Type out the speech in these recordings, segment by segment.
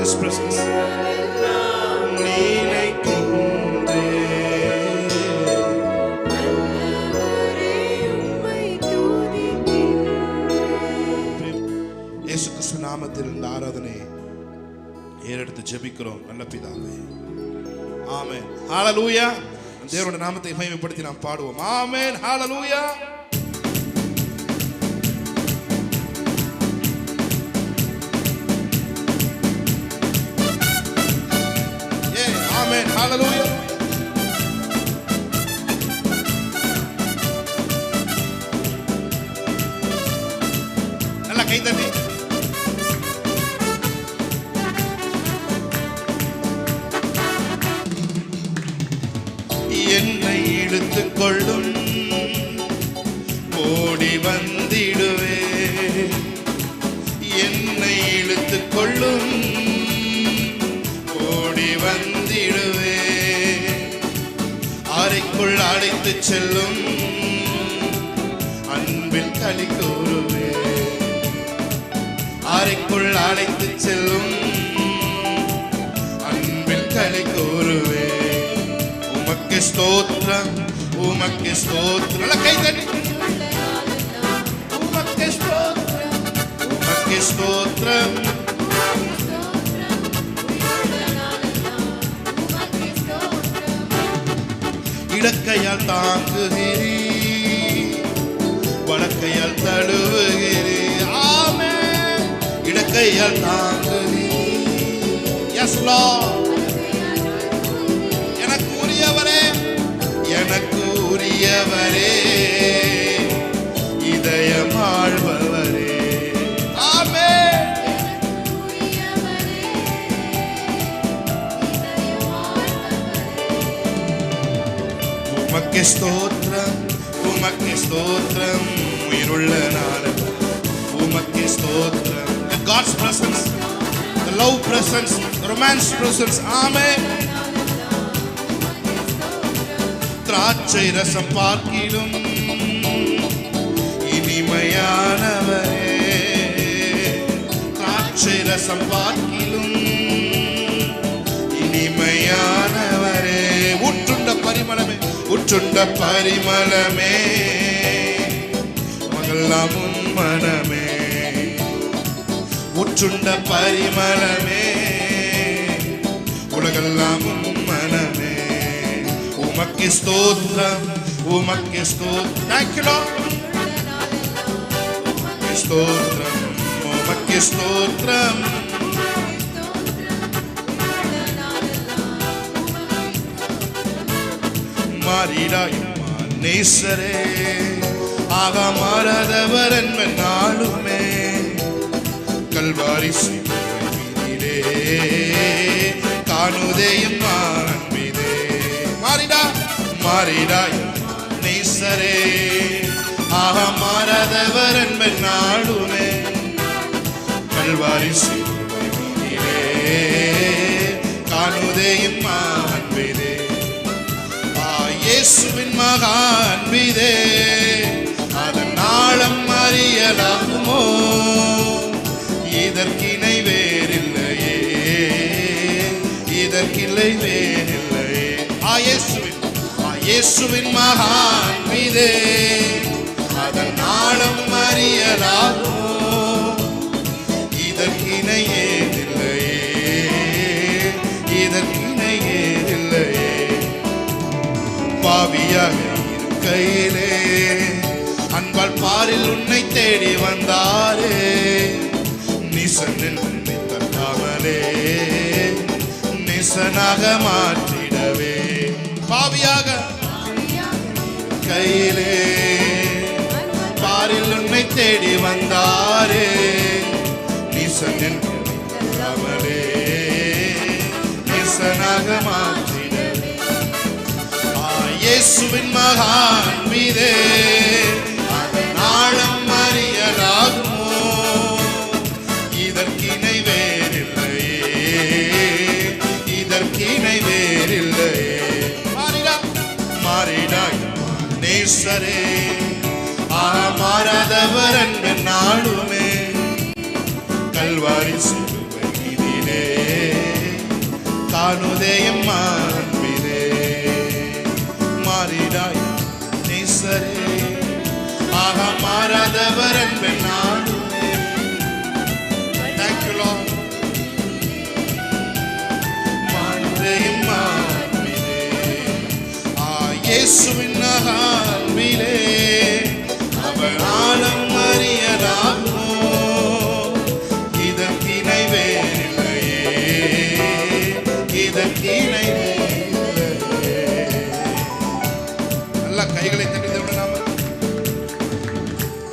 His presence. இயேசு கிறிஸ்து நாமத்தில் இந்த ஆராதனை ஏறெடுத்து ஜெபிக்கிறோம் நல்ல பிதாவே. ஆமென். ஹalleluya. தேவனுடைய நாமத்தை மகிமைப்படுத்தி நாம் பாடுவோம். ஆமென். ஹalleluya. Amen. Hallelujah. நல்ல கை தட்டி. என்னை இழுத்துக் கொள்ளும் ஓடி வந்திடுவே. என்னை இழுத்துக் கொள்ளும் ஓடி வந்திடுவே. அறைக்குள் அழைத்து செல்லும் அன்பில் களி கூறுவே. அறைக்குள் அழைத்து செல்லும் அன்பில் களி கூறுவே. உமக்கு ஸ்தோத்திரம், உமக்கு ஸ்தோத்திரம். கை தட்டி. உமக்கு ஸ்தோத்திரம், உமக்கு ஸ்தோத்திரம். இடக்கையால் தாங்குகிறீ, வலக்கையால் தழுவுகிறீ. ஆமென். இடக்கையால் தாங்குகிறீ. Yes lord. எனக்கு உரியவரே, எனக்கு உரியவரே, இதயம் ஆழ்பவரே. ஆமென். உமக்கு ஸ்தோத்திரம், உமக்கு ஸ்தோத்திரம். உயிருள்ள நாளம் உமக்கு ஸ்தோத்திரம். God's presence, the love presence, the romance presence. ஆமென். திராட்சை ரசம் பார்க்கிலும் இனிமையானவரே. திராட்சை ரசம் பார்க்கிலும் இனிமையானவரே. உற்றுண்ட பரிமளமே, உற்றுண்ட பரிமளமே, மகளெல்லாம் உன் மனமே. உற்றுண்ட பரிமளமே, உலகெல்லாம் உன் மனமே. உமக்கு ஸ்தோத்திரம், உமக்கு ஸ்தோத்திரம். Thank you Lord. உமக்கு ஸ்தோத்திரம், உமக்கு ஸ்தோத்திரம். மாறிடாயுமா நேசரே, ஆக மாறாதவர் என்பன் நாளுமே. கல்வாரி மீதிலே காணுதேயும் அன்பிதே. மாறிடா மாறிடாயுமா நேசரே, ஆக மாறாதவர் என்பன் நாளுமே. கல்வாரி மீதிலே காணுதேயும் அன்பிதே. இயேசுவின் மகா அன்பிதே, அதன் நாளம் அறியலாகுமோ? இதற்கிணை வேறில்லையே, இதற்கில்லை வேறில்லையே. இயேசுவின் மகா அன்பிதே, அதன் நாளம் அறியலாகுமோ? இதற்கிணை ஏதில்லையே, இதற்கிணை ஏதில்லையே. பாவியாக இருக்கையிலே அன்பால் பாரில் உன்னை தேடி வந்தாரே. நிசனில் உன்னை தட்டாமலே நிசனாக மாற்றிடவே. பாவியாக கையிலே பாரில் உன்னை தேடி வந்தாரே. நிசனில் உன்னை தட்டாமலே நிசனாக மாற்றிடவே. இயேசுவின் மகா அன்பிதே, அதன் ஆழம் அறியலாகுமோ? இதற்கிணை வேறில்லையே, இதற்கிணை வேறில்லையே. மாறிடா நேசரே, மாறாதவர் என்பன் நாளுமே. கல்வாரி சிலுவை மீதிலே காணுதே என் மாண்பிலே மாறிடாய் நேசரே ஆக மாறாதவர் என்பேன் நானுமே. Thank you Lord. மாணுதே என் மாண்பிலே இயேசுவின் அன்பிலே அவர் ஆழம் அறியலாமோ இதற்கிணை வேறில்லையே இதற்கிணை வேறில்லையே. நல்ல கைகளை தட்டி நாம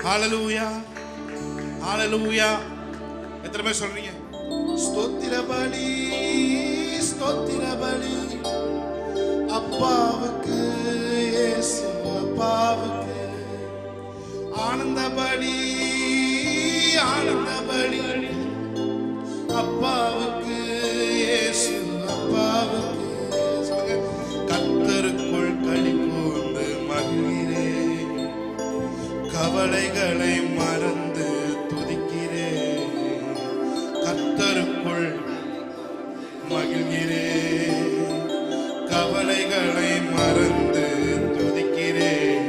ஹalleluya ஹalleluya. எத்தனை பேர் சொல்றீங்க ஸ்தோத்திர பலி ஸ்தோத்திர பலி அப்பாவுக்கு இயேசு அப்பாவுக்கு ஆனந்த பலி ஆனந்த பலி அப்பாவுக்கு இயேசு அப்பாவுக்கு. கர்த்தருக்குள் களி கூர்ந்து மகிழ்கிறேன் கவலைகளை மறந்து துதிக்கிறேன். கர்த்தருக்குள் மகிழ்கிறேன் கவலைகளை மறந்து துதிக்கிறேன்.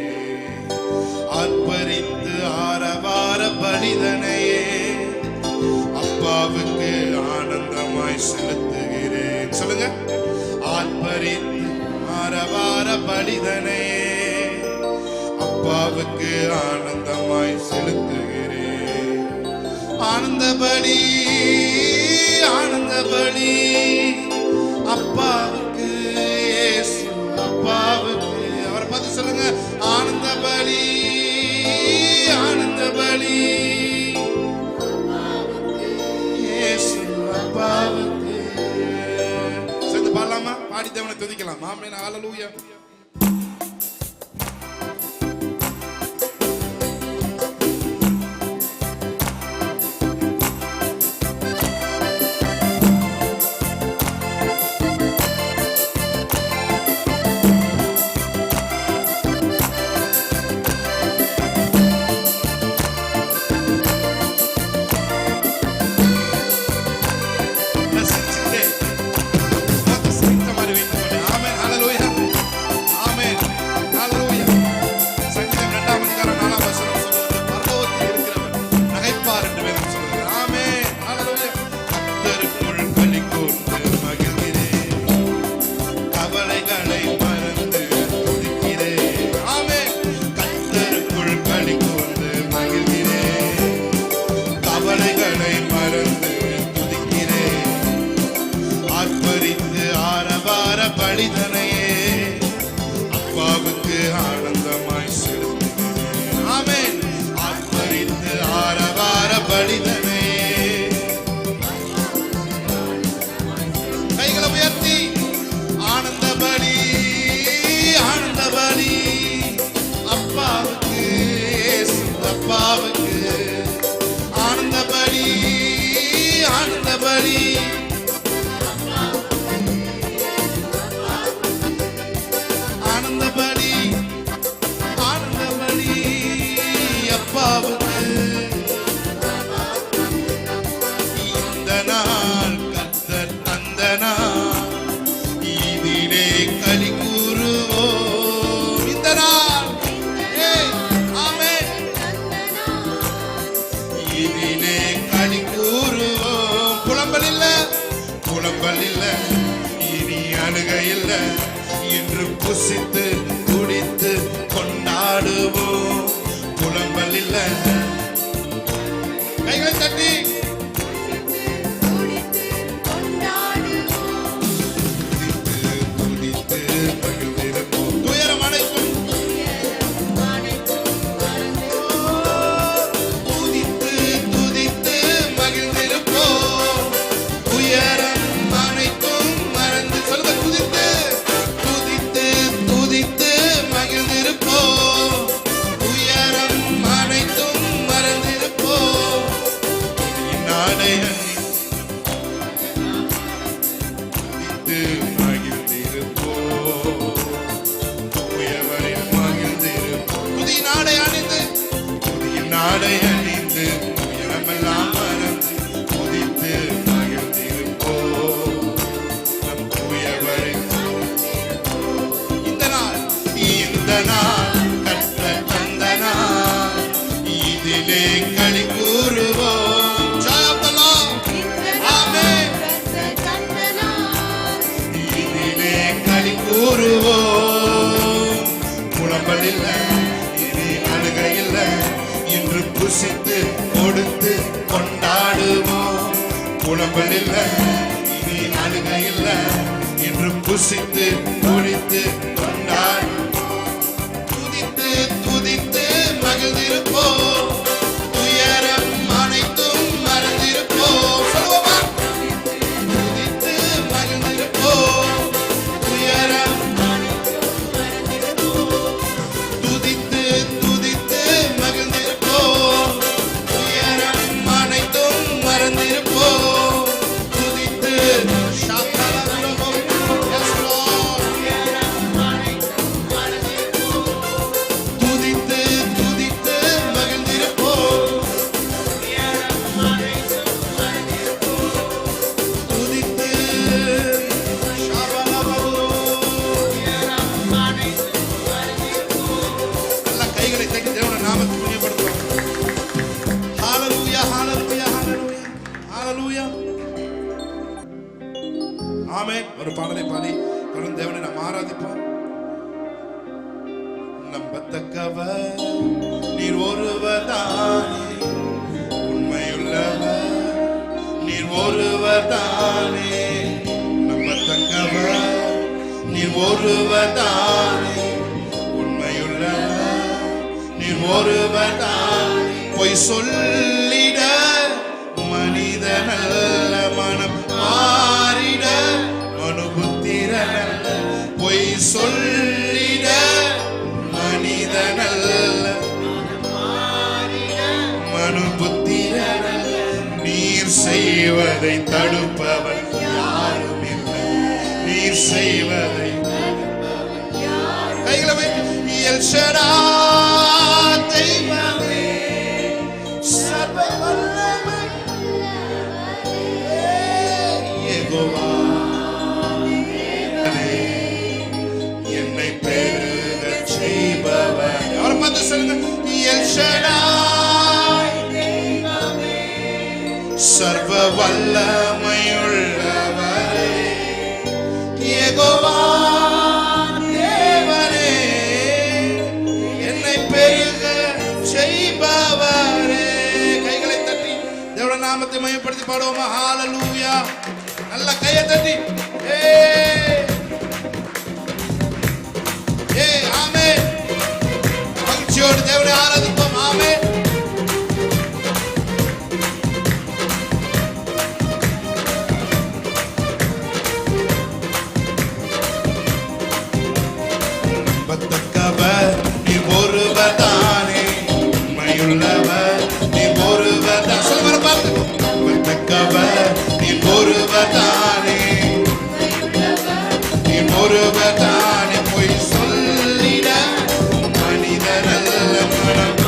ஆர்ப்பரித்து ஆரவார பலிதனையே அப்பாவுக்கு ஆனந்தமாய் செலுத்துகிறேன். சொல்லுங்க ஆர்ப்பரித்து ஆரவார பலிதனையே அப்பாவுக்கு ஆனந்தமாய் செலுத்துகிறேன். ஆனந்த பலி ஆனந்த பலி அப்பாவுக்கு இயேசு அப்பாவுக்கு. அவரை பார்த்து சொல்லுங்க ஆனந்த பலி ஆனந்த பலி இயேசு அப்பாவுக்கு. சேர்ந்து பாடலாமா? பாடி தேவனை துதிக்கலாம். ஆமென் ஹalleluya. பலிதனையே அப்பாவுக்கு ஆனந்தமாய் செலுத்துகிறேன். ஆமென். ஆர்ப்பரித்து ஆரவார பலிதனையே கைகளை உயர்த்தி ஆனந்த பலி ஆனந்த பலி அப்பாவுக்கு இயேசு அப்பாவுக்கு ஆனந்த பலி ஆனந்த பலி என்று புசித்து குடித்து கொண்டாடுவோம். புலம்பல் இல்ல கைகளை தட்டி குடித்து மகிழ்ந்திருப்போம். துயரம் அனைத்தும் துதித்து துதித்து மகிழ்ந்திருப்போம். துயரம் அனைத்தும் மறந்து சொல்லுங்க துதித்து துதித்து மகிழ்ந்திருப்போம். உயரம் அனைத்தும் மறந்திருப்போம். நாடை துதித்து மகிழ்ந்திருப்போம். தூயவரில் மகிழ்ந்திருப்போம். புதிய நாடை அணிந்து உயரமெல்லாம் மறந்து துதித்து மகிழ்ந்திருப்போம். நம் இல்ல, இனி அழுகை இல்ல, என்று புசித்து குடித்து கொண்டாடி துதித்து துதித்து மகிழ்ந்திருப்போம். துயரம் அனைத்தும் மறந்திருப்போம். சொல்லுவோமா? துதித்து மகிழ்ந்திருப்போம். துயரம் துதித்து துதித்து மகிழ்ந்திருப்போம். துயரம் அனைத்தும் மறந்திருப்போம். துதித்து சாத்தானவரும் yes Lord. துதித்து துதித்து மகிழ்ந்திருப்போம். துதித்து நல்ல கைகளை தட்டி தேவனுடைய நாமத்தை புண்ணியப்படுத்துவோம். ஹalleluya ஹalleluya ஹalleluya ஹalleluya. ஆமென். ஒரு பாடலை பாடி தொடர்ந்து தேவனை நாம் ஆராதிப்போம். நம்பத்தக்கவர் நீர் ஒருவர்தானே, உண்மையுள்ளவர் நீர் ஒருவர்தானே. நம்பத்தக்கவர் நீர் ஒருவர்தானே, உண்மையுள்ளவர் நீர் ஒருவர்தானே. பொய் சொல்லிட மனிதனல்ல, மனம் மாறிட மனுபுத்திரனல்ல. பொய் சொல்லிட மனிதனல்ல, மனுபுத்திரனல்ல. நீர் செய்வதை தடுப்பவர் யாரும் இல்லை. நீர் செய்வதை கைகளை வைத்து எல் ஷடாய் தெய்வமே, சர்வ வல்லமை யெகோவா, என்னை பெருகச் செய்பவர். அவரை பார்த்து சொல்லுங்க, எல் ஷடாய் தெய்வமே, சர்வ வல்லமையுள்ளவரே, யெகோவா தேவனே, என்னை பெருக செய்பவரே. கைகளை தட்டி தேவனுடைய நாமத்தை மகிமைப்படுத்தி பாடுவோமா? ஹalleluya. நல்ல கையை தட்டி ஆமென். மகிழ்ச்சியோடு தேவனை ஆராதிப்போம். ஆமென். நம்பத்தக்கவர் நீர் ஒருவர்தானே, உண்மையுள்ளவர் நீர் ஒருவர்தான். சொல்லுங்க பார்த்து. நம்பத்தக்கவர் நீர் ஒருவர்தானே, நீர் ஒருவர்தானே. பொய் சொல்லிட மனிதனல்ல, மனம்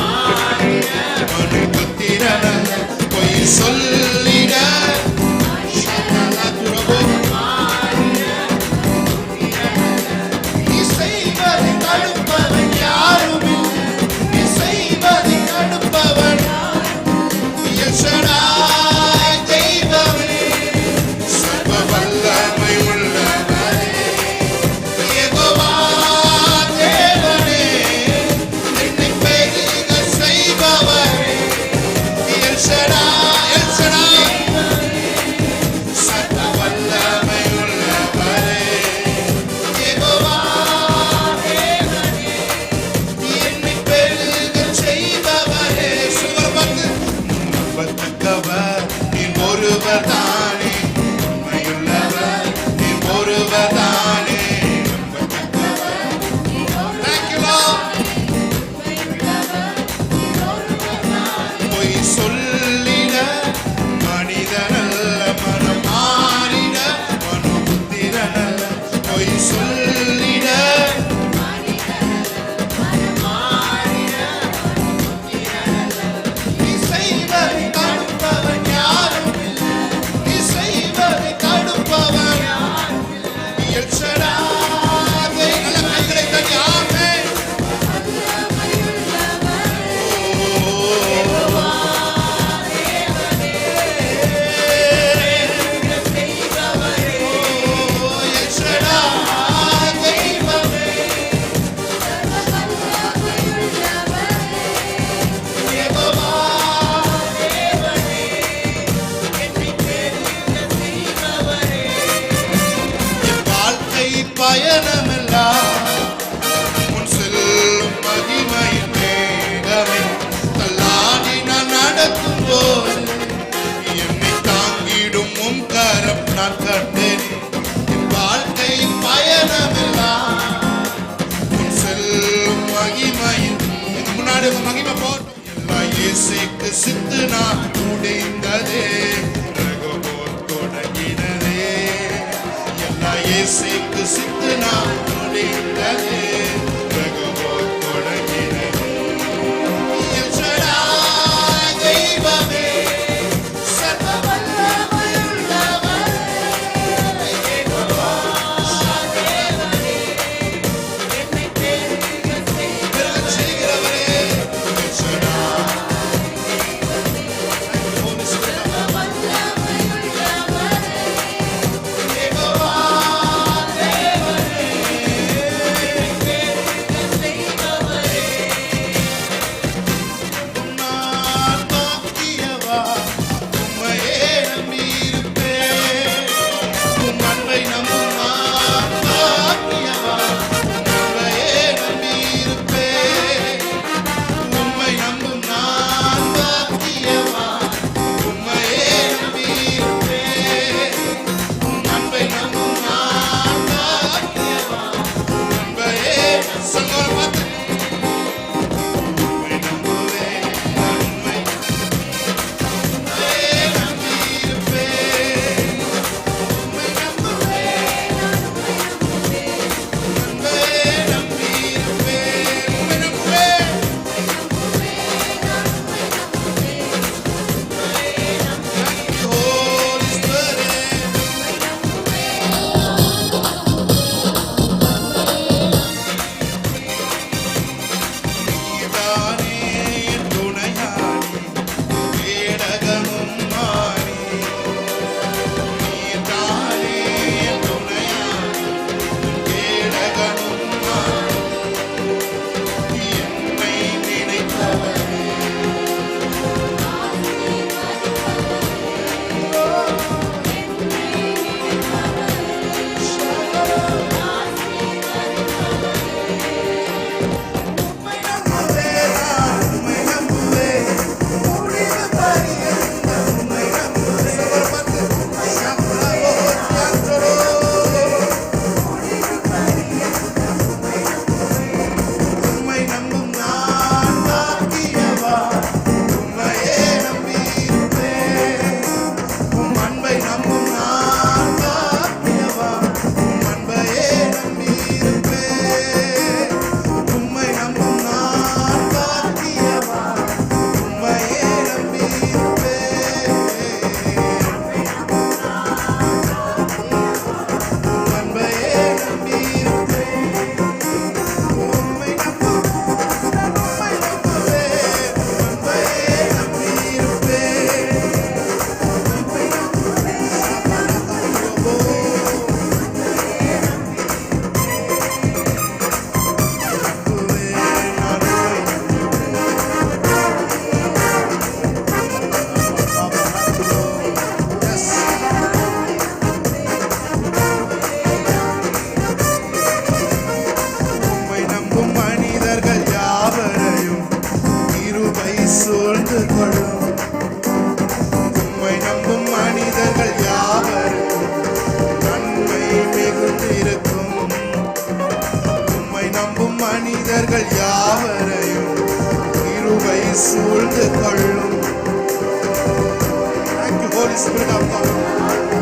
பயணமெல்லாம் உன் செல்லும் மகிமையின் மேகமே தள்ளாடி நான் நடக்கும் போது என்னை தாங்கிடும் உன் கரம் நான் கண்டேன் என் வாழ்க்கையின் பயணமெல்லாம் உன் செல்லும் மகிமையின் முன்னாடி மகிமை போட்டு எல்லா இயேசுக்கு சித்து நான் முடிந்ததே தொடங்கினதே எல்லா இயேசுக்கு சித்து நான் முடிந்ததே தொடங்கினதே என் சடாய் தெய்வமே சர்வ வல்லமையுள்ளவரே யெகோவா தேவனே என்னை பெருக செய்கிறவரே என் சடாய் சூழ்ந்து கொள்ளும் உம்மை நம்பும் மனிதர்கள் யாவரும் நன்மை மிகுந்திருக்கும் உம்மை நம்பும் மனிதர்கள் யாவரையும் கிருபை சூழ்ந்து கொள்ளும். Thank you, Holy Spirit of God.